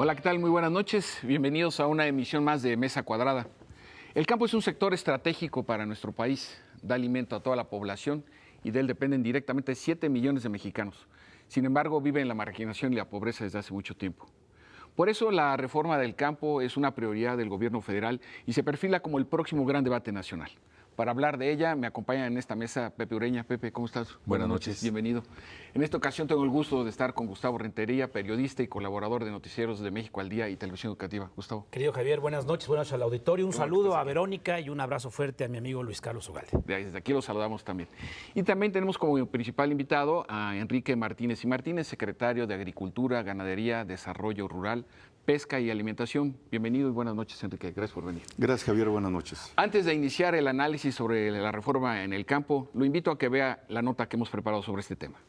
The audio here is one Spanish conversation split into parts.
Hola, ¿qué tal? Muy buenas noches. Bienvenidos a una emisión más de Mesa Cuadrada. El campo es un sector estratégico para nuestro país. Da alimento a toda la población y de él dependen directamente 7 millones de mexicanos. Sin embargo, vive en la marginación y la pobreza desde hace mucho tiempo. Por eso, la reforma del campo es una prioridad del gobierno federal y se perfila como el próximo gran debate nacional. Para hablar de ella, me acompaña en esta mesa Pepe Ureña. Pepe, ¿cómo estás? Buenas noches. Bienvenido. En esta ocasión tengo el gusto de estar con Gustavo Rentería, periodista y colaborador de Noticieros de México al Día y Televisión Educativa. Gustavo. Querido Javier, buenas noches al auditorio. Un saludo a Verónica y un abrazo fuerte a mi amigo Luis Carlos Ugalde. Desde aquí los saludamos también. Y también tenemos como principal invitado a Enrique Martínez y Martínez, secretario de Agricultura, Ganadería, Desarrollo Rural, Pesca y Alimentación. Bienvenido y buenas noches, Enrique. Gracias por venir. Gracias, Javier. Buenas noches. Antes de iniciar el análisis sobre la reforma en el campo, lo invito a que vea la nota que hemos preparado sobre este tema.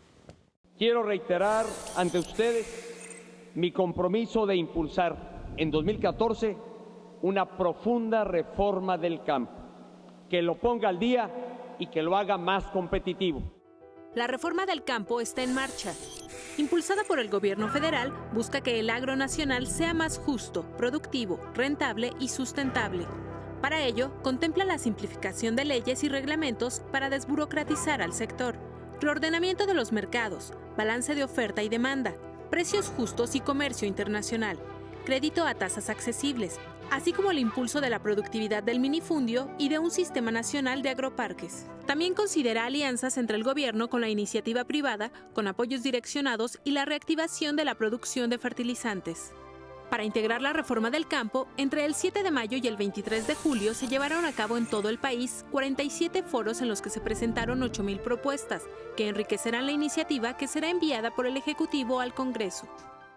Quiero reiterar ante ustedes mi compromiso de impulsar en 2014 una profunda reforma del campo, que lo ponga al día y que lo haga más competitivo. La reforma del campo está en marcha. Impulsada por el gobierno federal, busca que el agro nacional sea más justo, productivo, rentable y sustentable. Para ello, contempla la simplificación de leyes y reglamentos para desburocratizar al sector, reordenamiento de los mercados, balance de oferta y demanda, precios justos y comercio internacional, crédito a tasas accesibles, así como el impulso de la productividad del minifundio y de un sistema nacional de agroparques. También considera alianzas entre el gobierno con la iniciativa privada, con apoyos direccionados y la reactivación de la producción de fertilizantes. Para integrar la reforma del campo, entre el 7 de mayo y el 23 de julio se llevaron a cabo en todo el país 47 foros en los que se presentaron 8,000 propuestas, que enriquecerán la iniciativa que será enviada por el Ejecutivo al Congreso.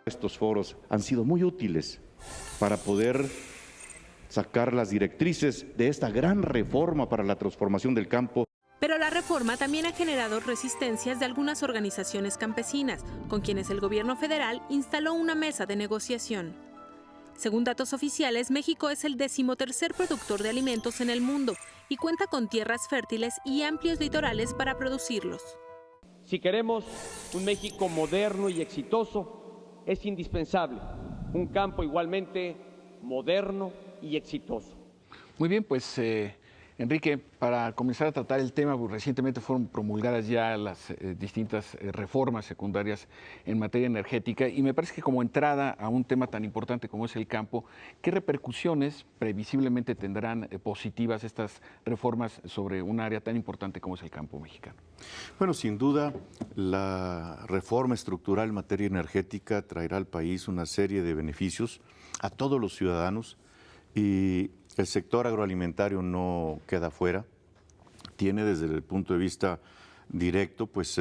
Estos foros han sido muy útiles para poder sacar las directrices de esta gran reforma para la transformación del campo. Pero la reforma también ha generado resistencias de algunas organizaciones campesinas, con quienes el gobierno federal instaló una mesa de negociación. Según datos oficiales, México es el 13º productor de alimentos en el mundo y cuenta con tierras fértiles y amplios litorales para producirlos. Si queremos un México moderno y exitoso, es indispensable un campo igualmente moderno y exitoso. Muy bien, pues Enrique, para comenzar a tratar el tema, pues, recientemente fueron promulgadas ya las distintas reformas secundarias en materia energética y me parece que como entrada a un tema tan importante como es el campo, ¿qué repercusiones previsiblemente tendrán positivas estas reformas sobre un área tan importante como es el campo mexicano? Bueno, sin duda, la reforma estructural en materia energética traerá al país una serie de beneficios a todos los ciudadanos y el sector agroalimentario no queda fuera. Tiene desde el punto de vista directo, pues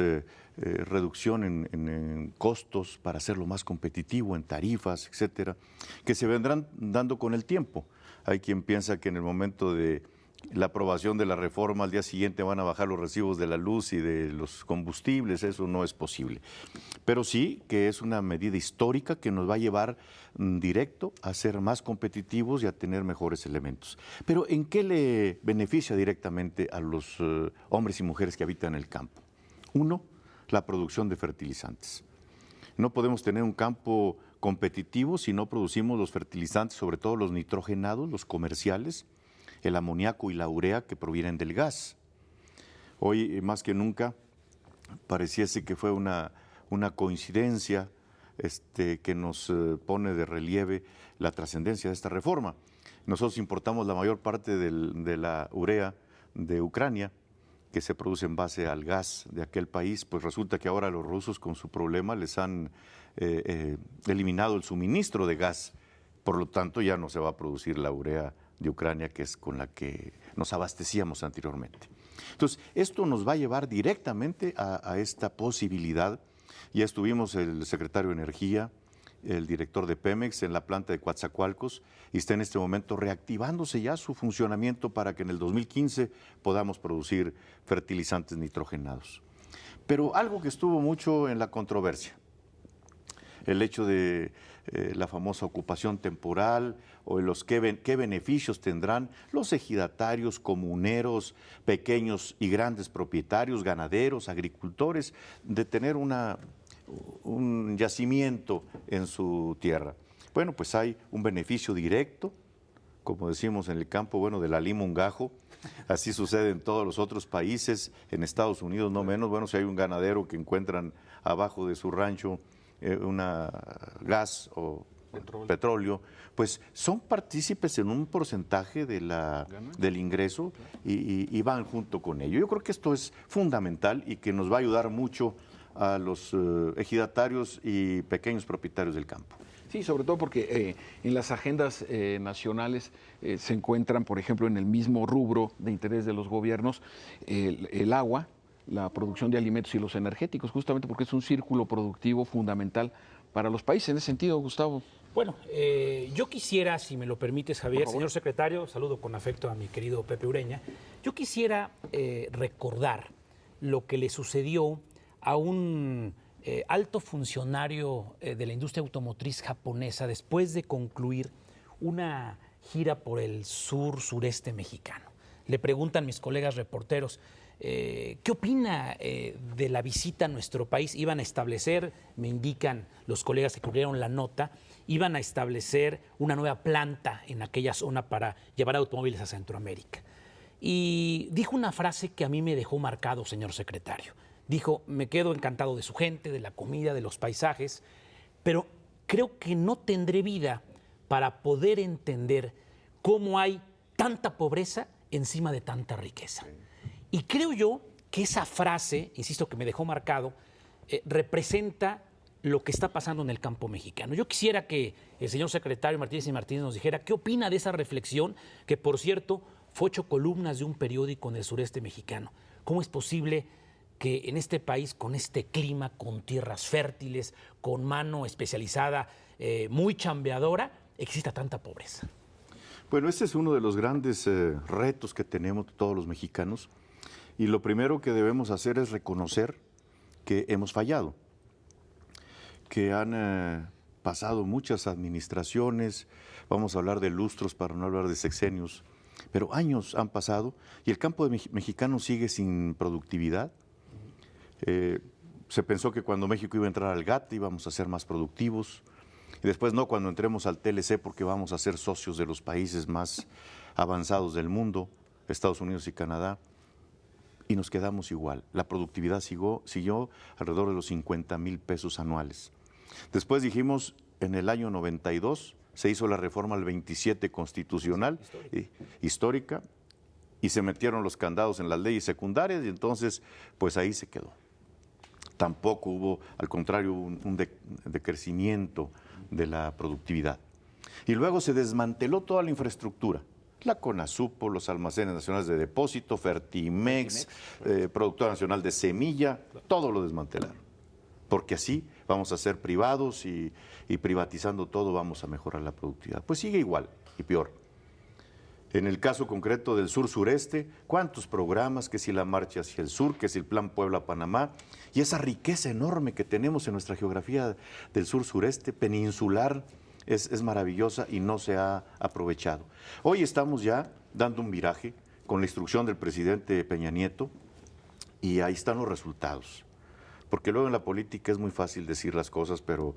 reducción en costos para hacerlo más competitivo, en tarifas, etcétera, que se vendrán dando con el tiempo. Hay quien piensa que en el momento de la aprobación de la reforma al día siguiente van a bajar los recibos de la luz y de los combustibles. Eso no es posible. Pero sí que es una medida histórica que nos va a llevar directo a ser más competitivos y a tener mejores elementos. Pero ¿en qué le beneficia directamente a los hombres y mujeres que habitan el campo? Uno, la producción de fertilizantes. No podemos tener un campo competitivo si no producimos los fertilizantes, sobre todo los nitrogenados, los comerciales, el amoníaco y la urea que provienen del gas. Hoy, más que nunca, pareciese que fue una coincidencia que nos pone de relieve la trascendencia de esta reforma. Nosotros importamos la mayor parte de la urea de Ucrania, que se produce en base al gas de aquel país, pues resulta que ahora los rusos con su problema les han eliminado el suministro de gas, por lo tanto ya no se va a producir la urea de Ucrania, que es con la que nos abastecíamos anteriormente. Entonces, esto nos va a llevar directamente a esta posibilidad. Ya estuvimos el secretario de Energía, el director de Pemex en la planta de Coatzacoalcos y está en este momento reactivándose ya su funcionamiento para que en el 2015 podamos producir fertilizantes nitrogenados. Pero algo que estuvo mucho en la controversia, el hecho de la famosa ocupación temporal o los qué beneficios tendrán los ejidatarios, comuneros, pequeños y grandes propietarios, ganaderos, agricultores, de tener un yacimiento en su tierra. Bueno, pues hay un beneficio directo, como decimos en el campo, bueno, de la lima un gajo. Así sucede en todos los otros países, en Estados Unidos no menos. Bueno, si hay un ganadero que encuentran abajo de su rancho una gas o petróleo, pues son partícipes en un porcentaje del ingreso y van junto con ello. Yo creo que esto es fundamental y que nos va a ayudar mucho a los ejidatarios y pequeños propietarios del campo. Sí, sobre todo porque en las agendas nacionales se encuentran, por ejemplo, en el mismo rubro de interés de los gobiernos, el agua, la producción de alimentos y los energéticos, justamente porque es un círculo productivo fundamental para los países. En ese sentido, Gustavo. Bueno, yo quisiera, si me lo permites, Javier, señor secretario, saludo con afecto a mi querido Pepe Ureña, yo quisiera recordar lo que le sucedió a un alto funcionario de la industria automotriz japonesa después de concluir una gira por el sureste mexicano. Le preguntan mis colegas reporteros, ¿qué opina de la visita a nuestro país? Iban a establecer, me indican los colegas que cubrieron la nota, iban a establecer una nueva planta en aquella zona para llevar automóviles a Centroamérica. Y dijo una frase que a mí me dejó marcado, señor secretario. Dijo, me quedo encantado de su gente, de la comida, de los paisajes, pero creo que no tendré vida para poder entender cómo hay tanta pobreza encima de tanta riqueza. Y creo yo que esa frase, insisto que me dejó marcado, representa lo que está pasando en el campo mexicano. Yo quisiera que el señor secretario Martínez y Martínez nos dijera qué opina de esa reflexión, que por cierto fue 8 columnas de un periódico en el sureste mexicano. ¿Cómo es posible que en este país, con este clima, con tierras fértiles, con mano especializada, muy chambeadora, exista tanta pobreza? Bueno, ese es uno de los grandes retos que tenemos todos los mexicanos, y lo primero que debemos hacer es reconocer que hemos fallado, que han pasado muchas administraciones, vamos a hablar de lustros para no hablar de sexenios, pero años han pasado y el campo mexicano sigue sin productividad. Se pensó que cuando México iba a entrar al GATT íbamos a ser más productivos, y después no, cuando entremos al TLC, porque vamos a ser socios de los países más avanzados del mundo, Estados Unidos y Canadá, y nos quedamos igual. La productividad siguió alrededor de los 50,000 pesos anuales. Después dijimos, en el año 92, se hizo la reforma al 27 constitucional, histórica, y se metieron los candados en las leyes secundarias, y entonces, pues ahí se quedó. Tampoco hubo, al contrario, un decrecimiento de la productividad. Y luego se desmanteló toda la infraestructura, la CONASUPO, los almacenes nacionales de depósito, Fertimex, Productora Nacional de Semilla, todo lo desmantelaron. Porque así vamos a ser privados y privatizando todo vamos a mejorar la productividad. Pues sigue igual y peor. En el caso concreto del sur-sureste, ¿cuántos programas? Que si la marcha hacia el sur, que si el plan Puebla-Panamá, y esa riqueza enorme que tenemos en nuestra geografía del sur-sureste, peninsular, es maravillosa y no se ha aprovechado. Hoy estamos ya dando un viraje con la instrucción del presidente Peña Nieto y ahí están los resultados. Porque luego en la política es muy fácil decir las cosas, pero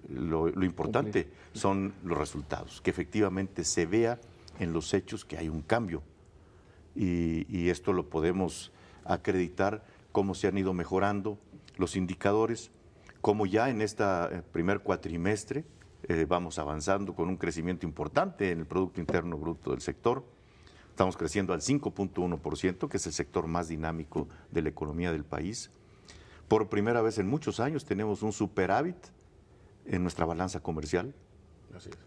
lo importante son los resultados, que efectivamente se vea en los hechos que hay un cambio. Y esto lo podemos acreditar cómo se han ido mejorando los indicadores, cómo ya en este primer cuatrimestre vamos avanzando con un crecimiento importante en el Producto Interno Bruto del sector. Estamos creciendo al 5.1%, que es el sector más dinámico de la economía del país. Por primera vez en muchos años tenemos un superávit en nuestra balanza comercial.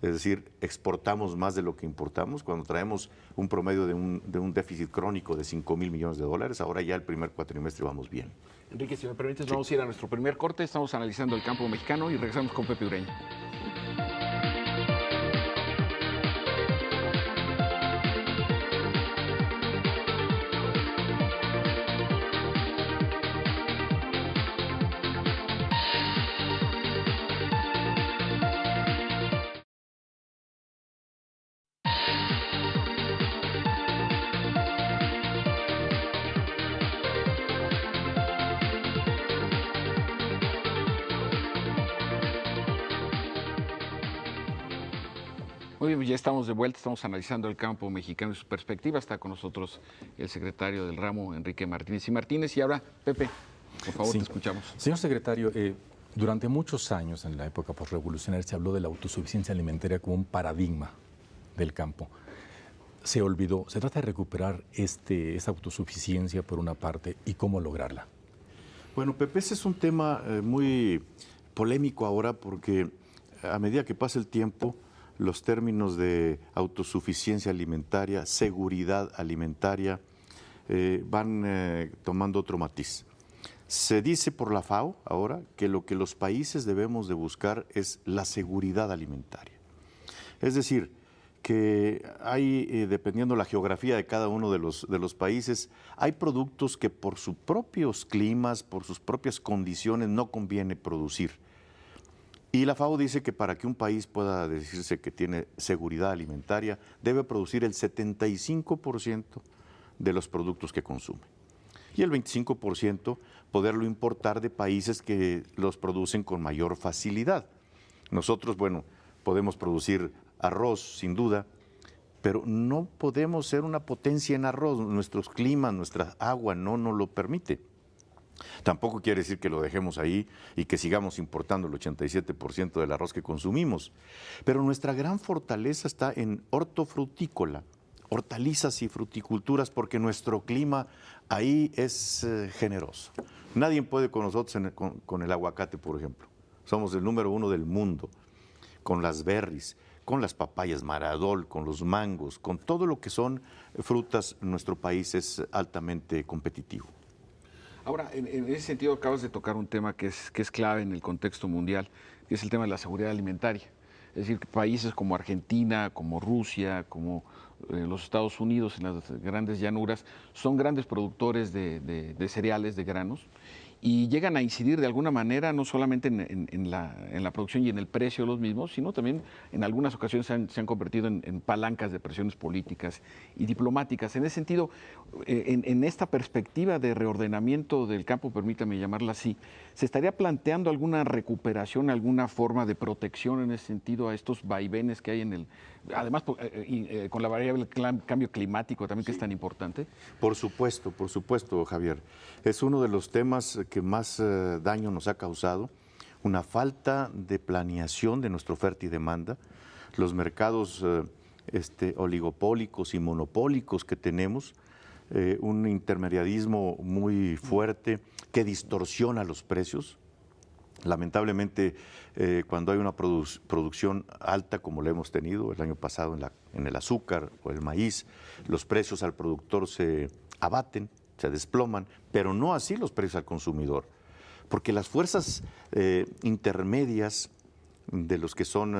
Es decir, exportamos más de lo que importamos. Cuando traemos un promedio de un déficit crónico de 5,000 millones de dólares, ahora ya el primer cuatrimestre vamos bien. Enrique, si me permites, vamos a ir a nuestro primer corte. Estamos analizando el campo mexicano y regresamos con Pepe Ureña. Muy bien, ya estamos de vuelta, estamos analizando el campo mexicano y su perspectiva. Está con nosotros el secretario del ramo, Enrique Martínez y Martínez. Y ahora, Pepe, por favor, te escuchamos. Señor secretario, durante muchos años, en la época posrevolucionaria, se habló de la autosuficiencia alimentaria como un paradigma del campo. Se olvidó. Se trata de recuperar esa autosuficiencia por una parte y cómo lograrla. Bueno, Pepe, ese es un tema muy polémico ahora porque a medida que pasa el tiempo, los términos de autosuficiencia alimentaria, seguridad alimentaria, van tomando otro matiz. Se dice por la FAO ahora que lo que los países debemos de buscar es la seguridad alimentaria. Es decir, que hay, dependiendo de la geografía de cada uno de los países, hay productos que por sus propios climas, por sus propias condiciones, no conviene producir. Y la FAO dice que para que un país pueda decirse que tiene seguridad alimentaria, debe producir el 75% de los productos que consume. Y el 25% poderlo importar de países que los producen con mayor facilidad. Nosotros, bueno, podemos producir arroz, sin duda, pero no podemos ser una potencia en arroz. Nuestros climas, nuestra agua no nos lo permite. Tampoco quiere decir que lo dejemos ahí y que sigamos importando el 87% del arroz que consumimos. Pero nuestra gran fortaleza está en hortofrutícola, hortalizas y fruticulturas, porque nuestro clima ahí es generoso. Nadie puede con nosotros con el aguacate, por ejemplo. Somos el número 1 del mundo, con las berries, con las papayas maradol, con los mangos, con todo lo que son frutas. Nuestro país es altamente competitivo. Ahora, en ese sentido acabas de tocar un tema que es clave en el contexto mundial, que es el tema de la seguridad alimentaria. Es decir, que países como Argentina, como Rusia, como los Estados Unidos en las grandes llanuras, son grandes productores de cereales, de granos, y llegan a incidir de alguna manera no solamente en la producción y en el precio de los mismos, sino también en algunas ocasiones se han convertido en palancas de presiones políticas y diplomáticas. En ese sentido, en esta perspectiva de reordenamiento del campo, permítame llamarla así, ¿se estaría planteando alguna recuperación, alguna forma de protección en ese sentido a estos vaivenes que hay además con la variable cambio climático también, que es tan importante? Por supuesto, Javier. Es uno de los temas que más daño nos ha causado, una falta de planeación de nuestra oferta y demanda, los mercados oligopólicos y monopólicos que tenemos, un intermediarismo muy fuerte que distorsiona los precios. Lamentablemente, cuando hay una producción alta, como la hemos tenido el año pasado en el azúcar o el maíz, los precios al productor se abaten, se desploman, pero no así los precios al consumidor, porque las fuerzas intermedias de los que son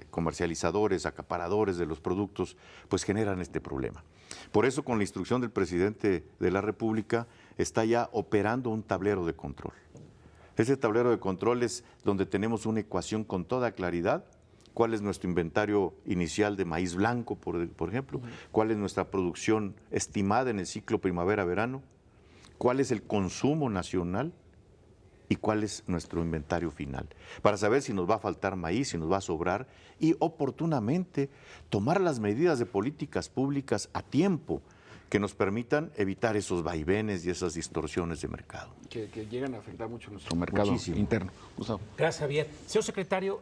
comercializadores, acaparadores de los productos, pues generan este problema. Por eso, con la instrucción del presidente de la República, está ya operando un tablero de control. Ese tablero de control es donde tenemos una ecuación con toda claridad: cuál es nuestro inventario inicial de maíz blanco, por ejemplo, cuál es nuestra producción estimada en el ciclo primavera-verano, cuál es el consumo nacional y cuál es nuestro inventario final, para saber si nos va a faltar maíz, si nos va a sobrar, y oportunamente tomar las medidas de políticas públicas a tiempo que nos permitan evitar esos vaivenes y esas distorsiones de mercado. Que llegan a afectar mucho nuestro mercado interno. Gustavo. Gracias, Javier. Señor secretario,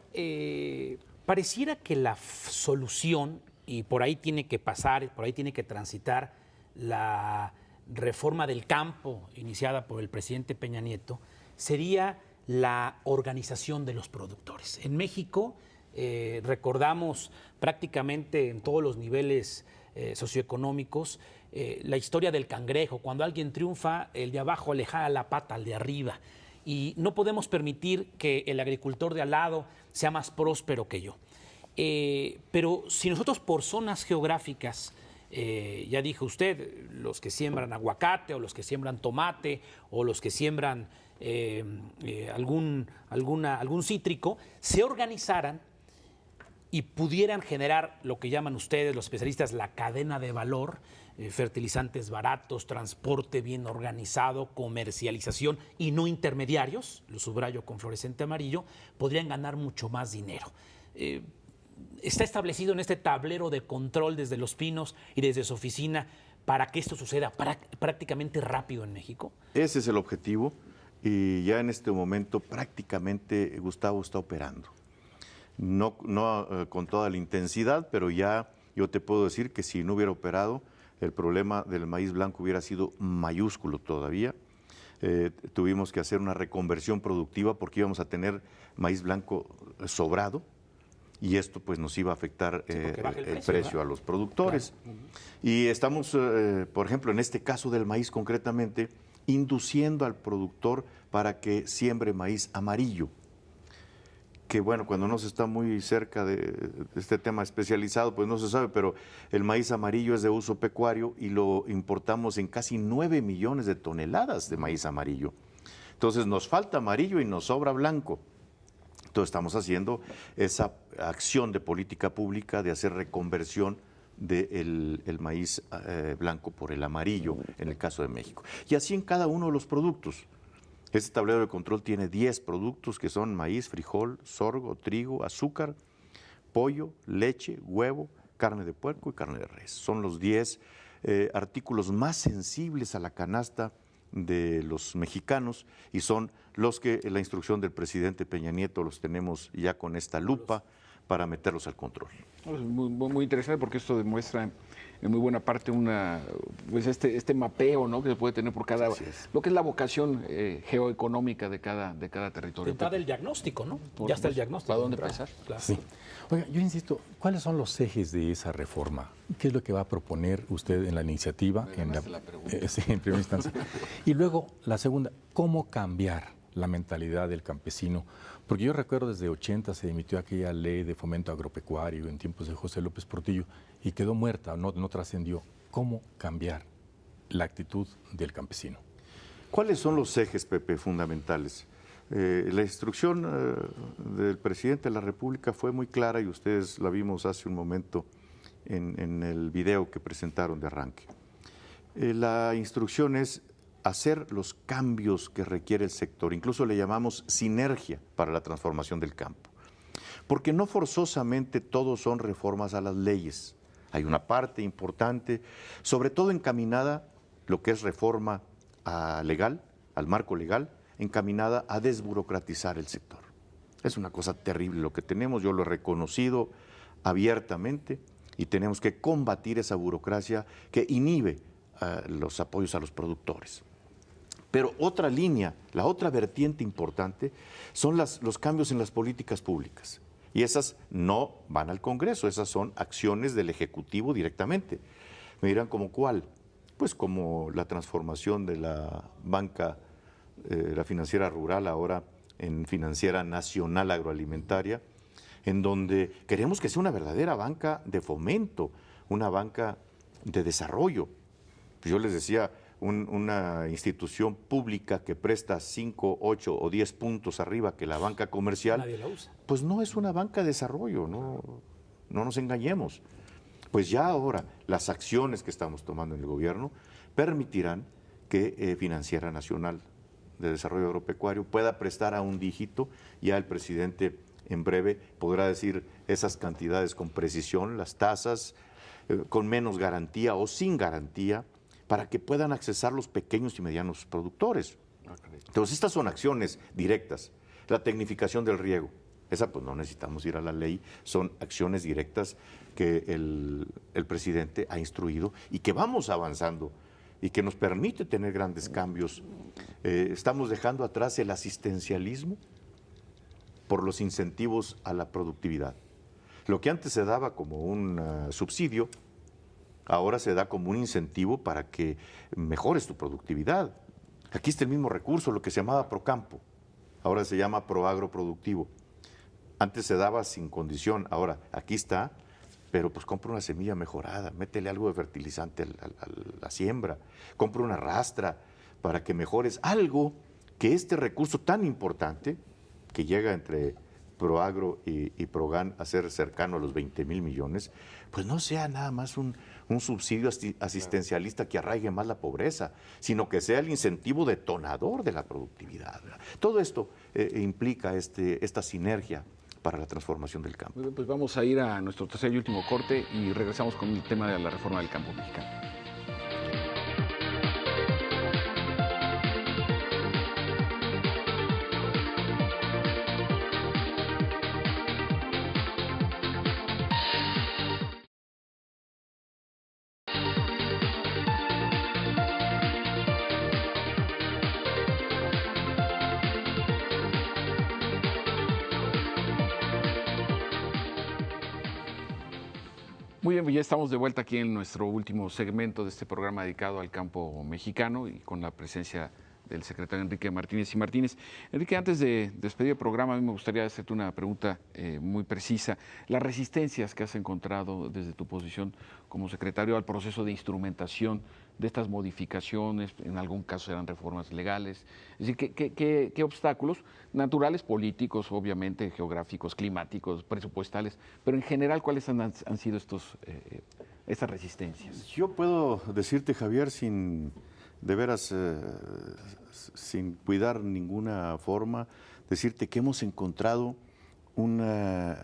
pareciera que la solución, y por ahí tiene que pasar, por ahí tiene que transitar la reforma del campo iniciada por el presidente Peña Nieto, sería la organización de los productores. En México recordamos prácticamente en todos los niveles socioeconómicos la historia del cangrejo. Cuando alguien triunfa, el de abajo le jala la pata al de arriba. Y no podemos permitir que el agricultor de al lado sea más próspero que yo. Pero si nosotros por zonas geográficas, ya dijo usted, los que siembran aguacate o los que siembran tomate o los que siembran algún cítrico, se organizaran y pudieran generar lo que llaman ustedes, los especialistas, la cadena de valor, fertilizantes baratos, transporte bien organizado, comercialización y no intermediarios, lo subrayo con fluorescente amarillo, podrían ganar mucho más dinero. ¿Está establecido en este tablero de control desde Los Pinos y desde su oficina para que esto suceda prácticamente rápido en México? Ese es el objetivo y ya en este momento prácticamente Gustavo está operando. No con toda la intensidad, pero ya yo te puedo decir que si no hubiera operado, el problema del maíz blanco hubiera sido mayúsculo todavía. Tuvimos que hacer una reconversión productiva porque íbamos a tener maíz blanco sobrado y esto pues nos iba a afectar el precio a los productores. Claro. Y estamos, por ejemplo, en este caso del maíz concretamente, induciendo al productor para que siembre maíz amarillo. Que bueno, cuando no se está muy cerca de este tema especializado, pues no se sabe, pero el maíz amarillo es de uso pecuario y lo importamos en casi 9 millones de toneladas de maíz amarillo. Entonces nos falta amarillo y nos sobra blanco. Entonces estamos haciendo esa acción de política pública de hacer reconversión del maíz blanco por el amarillo en el caso de México. Y así en cada uno de los productos. Este tablero de control tiene 10 productos que son maíz, frijol, sorgo, trigo, azúcar, pollo, leche, huevo, carne de puerco y carne de res. Son los 10 artículos más sensibles a la canasta de los mexicanos y son los que en la instrucción del presidente Peña Nieto los tenemos ya con esta lupa para meterlos al control. Muy interesante porque esto demuestra en muy buena parte pues este mapeo, ¿no?, que se puede tener por cada lo que es la vocación geoeconómica de cada territorio. Está del diagnóstico, ¿no? Ya está el diagnóstico. ¿Para dónde empezar? Claro. Sí. Oiga, yo insisto, ¿cuáles son los ejes de esa reforma? ¿Qué es lo que va a proponer usted en la iniciativa? Sí, en primera instancia. Y luego, la segunda, ¿cómo cambiar la mentalidad del campesino? Porque yo recuerdo desde 80 se emitió aquella ley de fomento agropecuario en tiempos de José López Portillo y quedó muerta, no trascendió. ¿Cómo cambiar la actitud del campesino? ¿Cuáles son los ejes, Pepe, fundamentales? La instrucción del presidente de la República fue muy clara y ustedes la vimos hace un momento en el video que presentaron de arranque. La instrucción es hacer los cambios que requiere el sector, incluso le llamamos sinergia para la transformación del campo, porque no forzosamente todos son reformas a las leyes. Hay una parte importante, sobre todo encaminada, lo que es reforma legal, al marco legal, encaminada a desburocratizar el sector. Es una cosa terrible lo que tenemos, yo lo he reconocido abiertamente y tenemos que combatir esa burocracia que inhibe los apoyos a los productores. Pero otra línea, la otra vertiente importante, son los cambios en las políticas públicas. Y esas no van al Congreso, esas son acciones del Ejecutivo directamente. Me dirán, ¿como cuál? Pues como la transformación de la banca, la financiera rural, ahora en financiera nacional agroalimentaria, en donde queremos que sea una verdadera banca de fomento, una banca de desarrollo. Yo les decía, una institución pública que presta 5, 8 o 10 puntos arriba que la banca comercial, nadie la usa. Pues no es una banca de desarrollo, no nos engañemos. Pues ya ahora las acciones que estamos tomando en el gobierno permitirán que Financiera Nacional de Desarrollo Agropecuario pueda prestar a un dígito. Ya el presidente en breve podrá decir esas cantidades con precisión, las tasas, con menos garantía o sin garantía, para que puedan accesar los pequeños y medianos productores. Entonces, estas son acciones directas. La tecnificación del riego, esa pues no necesitamos ir a la ley, son acciones directas que el presidente ha instruido y que vamos avanzando y que nos permite tener grandes cambios. Estamos dejando atrás el asistencialismo por los incentivos a la productividad. Lo que antes se daba como un subsidio, ahora se da como un incentivo para que mejores tu productividad. Aquí está el mismo recurso, lo que se llamaba Procampo, ahora se llama Proagroproductivo. Antes se daba sin condición, ahora aquí está, pero pues compra una semilla mejorada, métele algo de fertilizante a la siembra, compra una rastra para que mejores algo que este recurso tan importante, que llega entre Proagro y Progan a ser cercano a los 20,000 millones, pues no sea nada más un subsidio asistencialista que arraigue más la pobreza, sino que sea el incentivo detonador de la productividad, ¿verdad? Todo esto implica esta sinergia para la transformación del campo. Muy bien, pues vamos a ir a nuestro tercer y último corte y regresamos con el tema de la reforma del campo mexicano. Muy bien, pues ya estamos de vuelta aquí en nuestro último segmento de este programa dedicado al campo mexicano y con la presencia del secretario Enrique Martínez y Martínez. Enrique, antes de despedir el programa, a mí me gustaría hacerte una pregunta muy precisa. Las resistencias que has encontrado desde tu posición como secretario al proceso de instrumentación de estas modificaciones, en algún caso eran reformas legales, es decir, ¿qué obstáculos naturales, políticos, obviamente, geográficos, climáticos, presupuestales, pero en general, ¿cuáles han sido estas resistencias? Yo puedo decirte, Javier, sin cuidar ninguna forma, decirte que hemos encontrado una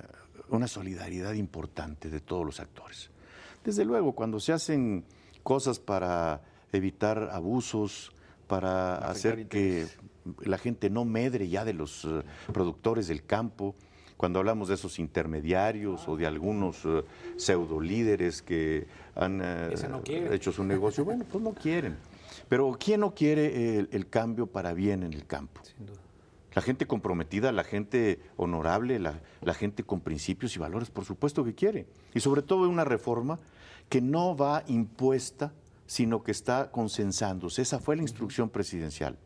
solidaridad importante de todos los actores. Desde luego, cuando se hacen cosas para evitar abusos, para hacer que la gente no medre ya de los productores del campo, cuando hablamos de esos intermediarios o de algunos pseudo líderes que han hecho su negocio, bueno, pues no quieren. Pero ¿quién no quiere el cambio para bien en el campo? Sin duda. La gente comprometida, la gente honorable, la gente con principios y valores, por supuesto que quiere. Y sobre todo una reforma que no va impuesta, sino que está consensándose. Esa fue la instrucción presidencial.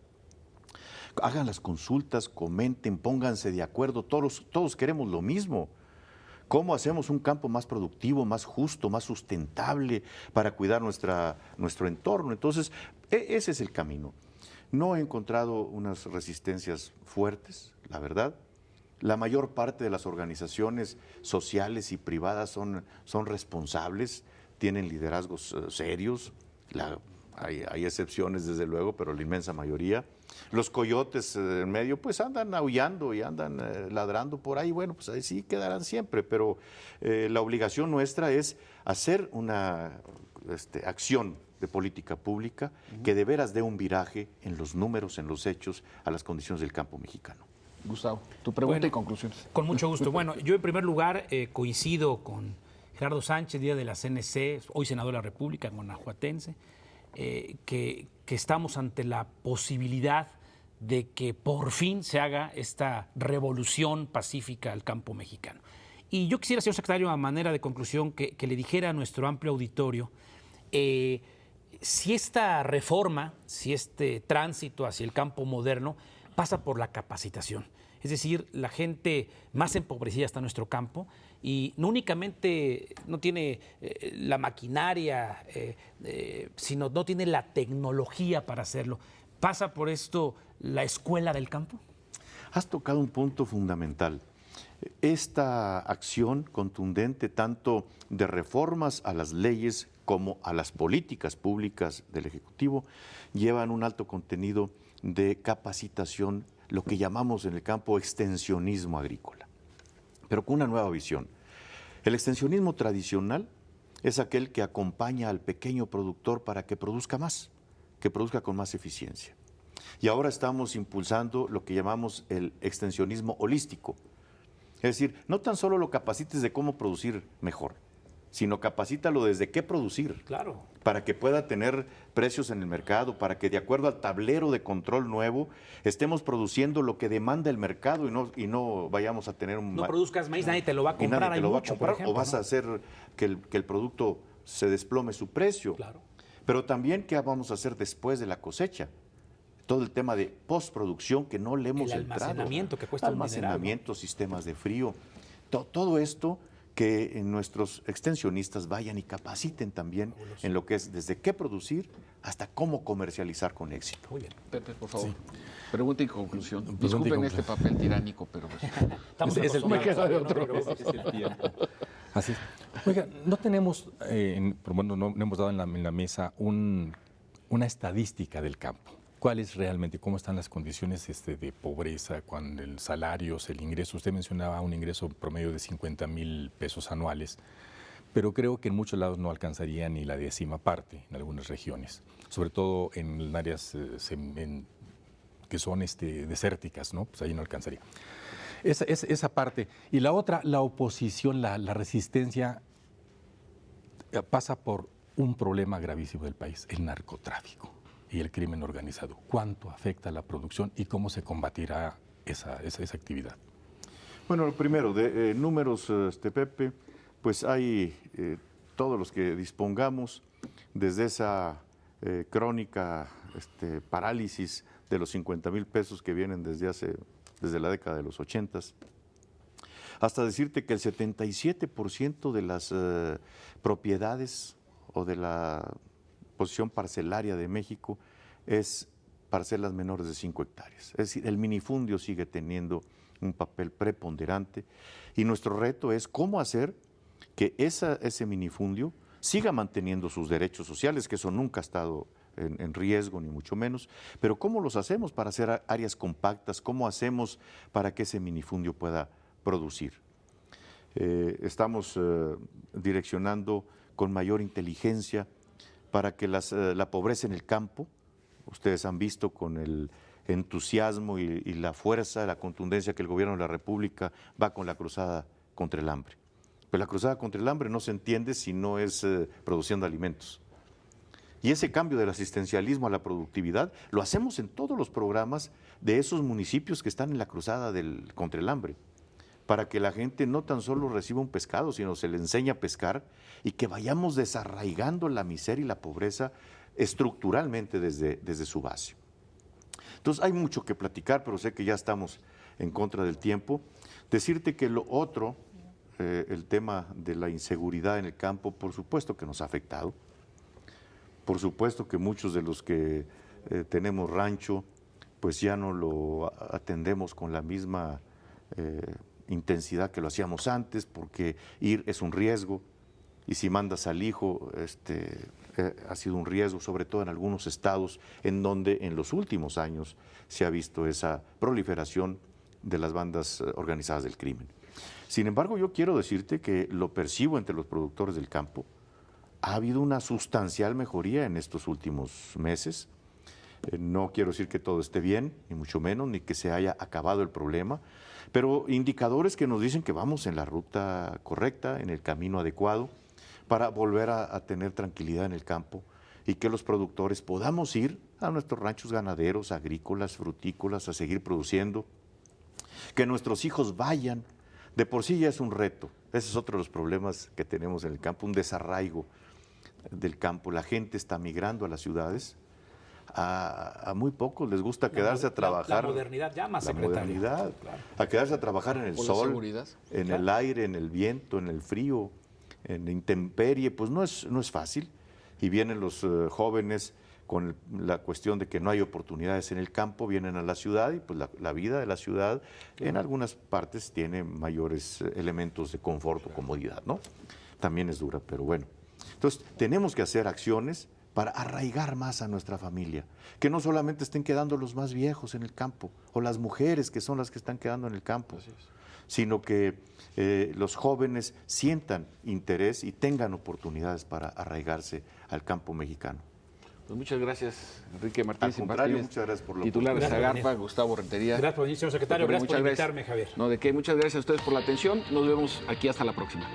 Hagan las consultas, comenten, pónganse de acuerdo, todos queremos lo mismo. ¿Cómo hacemos un campo más productivo, más justo, más sustentable para cuidar nuestro entorno? Entonces, ese es el camino. No he encontrado unas resistencias fuertes, la verdad. La mayor parte de las organizaciones sociales y privadas son responsables, tienen liderazgos serios. Hay excepciones, desde luego, pero la inmensa mayoría. Los coyotes en medio, pues andan aullando y andan ladrando por ahí. Bueno, pues ahí sí quedarán siempre, pero la obligación nuestra es hacer una acción de política pública que de veras dé un viraje en los números, en los hechos, a las condiciones del campo mexicano. Gustavo, tu pregunta y conclusiones. Con mucho gusto. Bueno, yo en primer lugar coincido con Gerardo Sánchez, día de la CNC, hoy senador de la República, guanajuatense, que estamos ante la posibilidad de que por fin se haga esta revolución pacífica al campo mexicano. Y yo quisiera, señor secretario, a manera de conclusión, que le dijera a nuestro amplio auditorio si esta reforma, si este tránsito hacia el campo moderno pasa por la capacitación. Es decir, la gente más empobrecida está en nuestro campo y no únicamente no tiene la maquinaria, sino no tiene la tecnología para hacerlo. ¿Pasa por esto la escuela del campo? Has tocado un punto fundamental. Esta acción contundente, tanto de reformas a las leyes como a las políticas públicas del Ejecutivo, llevan un alto contenido de capacitación, lo que llamamos en el campo extensionismo agrícola, pero con una nueva visión. El extensionismo tradicional es aquel que acompaña al pequeño productor para que produzca más, que produzca con más eficiencia. Y ahora estamos impulsando lo que llamamos el extensionismo holístico. Es decir, no tan solo lo capacites de cómo producir mejor, sino capacítalo desde qué producir. Claro. Para que pueda tener precios en el mercado, para que de acuerdo al tablero de control nuevo estemos produciendo lo que demanda el mercado y no vayamos a tener un... No produzcas maíz, nadie te lo va a comprar, hay mucho, por ejemplo, o vas a hacer que el producto se desplome su precio. Claro. Pero también, ¿qué vamos a hacer después de la cosecha? Todo el tema de postproducción que no le hemos entrado. El almacenamiento que cuesta un dineral, ¿no? Almacenamiento, sistemas de frío. Todo esto que nuestros extensionistas vayan y capaciten también en lo que es desde qué producir hasta cómo comercializar con éxito. Muy bien. Pepe, por favor. Sí. Pregunta y conclusión. Disculpen este papel tiránico, pero... Pues, me queda de otro. Es el tiempo. Así es. Oiga, no tenemos, no hemos dado en la mesa una estadística del campo. ¿Cuál es realmente, cómo están las condiciones de pobreza, con el salarios, el ingreso? Usted mencionaba un ingreso promedio de 50,000 pesos anuales, pero creo que en muchos lados no alcanzaría ni la 10ª parte en algunas regiones, sobre todo en áreas que son desérticas, ¿no? Pues ahí no alcanzaría. Esa parte. Y la otra, la oposición, la resistencia, pasa por un problema gravísimo del país, el narcotráfico y el crimen organizado. ¿Cuánto afecta a la producción y cómo se combatirá esa actividad? Bueno, lo primero, de números, Pepe, pues hay todos los que dispongamos, desde esa crónica parálisis de los 50,000 pesos que vienen desde la década de los 80s, hasta decirte que el 77% de las propiedades o de la posición parcelaria de México es parcelas menores de 5 hectáreas. Es decir, el minifundio sigue teniendo un papel preponderante y nuestro reto es cómo hacer que ese minifundio siga manteniendo sus derechos sociales, que eso nunca ha estado en riesgo, ni mucho menos, pero cómo los hacemos para hacer áreas compactas, cómo hacemos para que ese minifundio pueda producir. Estamos direccionando con mayor inteligencia para que la pobreza en el campo, ustedes han visto con el entusiasmo y la fuerza, la contundencia que el gobierno de la República va con la cruzada contra el hambre. Pero la cruzada contra el hambre no se entiende si no es produciendo alimentos. Y ese cambio del asistencialismo a la productividad lo hacemos en todos los programas de esos municipios que están en la cruzada contra el hambre, para que la gente no tan solo reciba un pescado, sino se le enseñe a pescar y que vayamos desarraigando la miseria y la pobreza estructuralmente desde su base. Entonces hay mucho que platicar, pero sé que ya estamos en contra del tiempo. Decirte que lo otro, el tema de la inseguridad en el campo, por supuesto que nos ha afectado. Por supuesto que muchos de los que tenemos rancho, pues ya no lo atendemos con la misma intensidad que lo hacíamos antes, porque ir es un riesgo, y si mandas al hijo, ha sido un riesgo, sobre todo en algunos estados en donde en los últimos años se ha visto esa proliferación de las bandas organizadas del crimen. Sin embargo, yo quiero decirte que lo percibo entre los productores del campo. Ha habido una sustancial mejoría en estos últimos meses. No quiero decir que todo esté bien, ni mucho menos, ni que se haya acabado el problema, pero indicadores que nos dicen que vamos en la ruta correcta, en el camino adecuado, para volver a tener tranquilidad en el campo y que los productores podamos ir a nuestros ranchos ganaderos, agrícolas, frutícolas, a seguir produciendo, que nuestros hijos vayan. De por sí ya es un reto. Ese es otro de los problemas que tenemos en el campo, un desarraigo del campo. La gente está migrando a las ciudades. A muy pocos les gusta quedarse a trabajar. La modernidad llama, secretario. La modernidad, claro. A quedarse a trabajar en el sol, en el aire, en el viento, en el frío, en la intemperie, pues no es fácil. Y vienen los jóvenes con la cuestión de que no hay oportunidades en el campo, vienen a la ciudad y pues la vida de la ciudad en algunas partes tiene mayores elementos de confort o comodidad, ¿no? También es dura, pero bueno. Entonces, tenemos que hacer acciones para arraigar más a nuestra familia, que no solamente estén quedando los más viejos en el campo, o las mujeres que son las que están quedando en el campo, sino que los jóvenes sientan interés y tengan oportunidades para arraigarse al campo mexicano. Pues muchas gracias, Enrique Martínez. Al contrario, muchas gracias por la titular de oportunidad. Zagarpa, Gustavo Rentería. Gracias por venir, señor secretario. Gracias por invitarme, Javier. No, de qué, muchas gracias a ustedes por la atención. Nos vemos aquí hasta la próxima.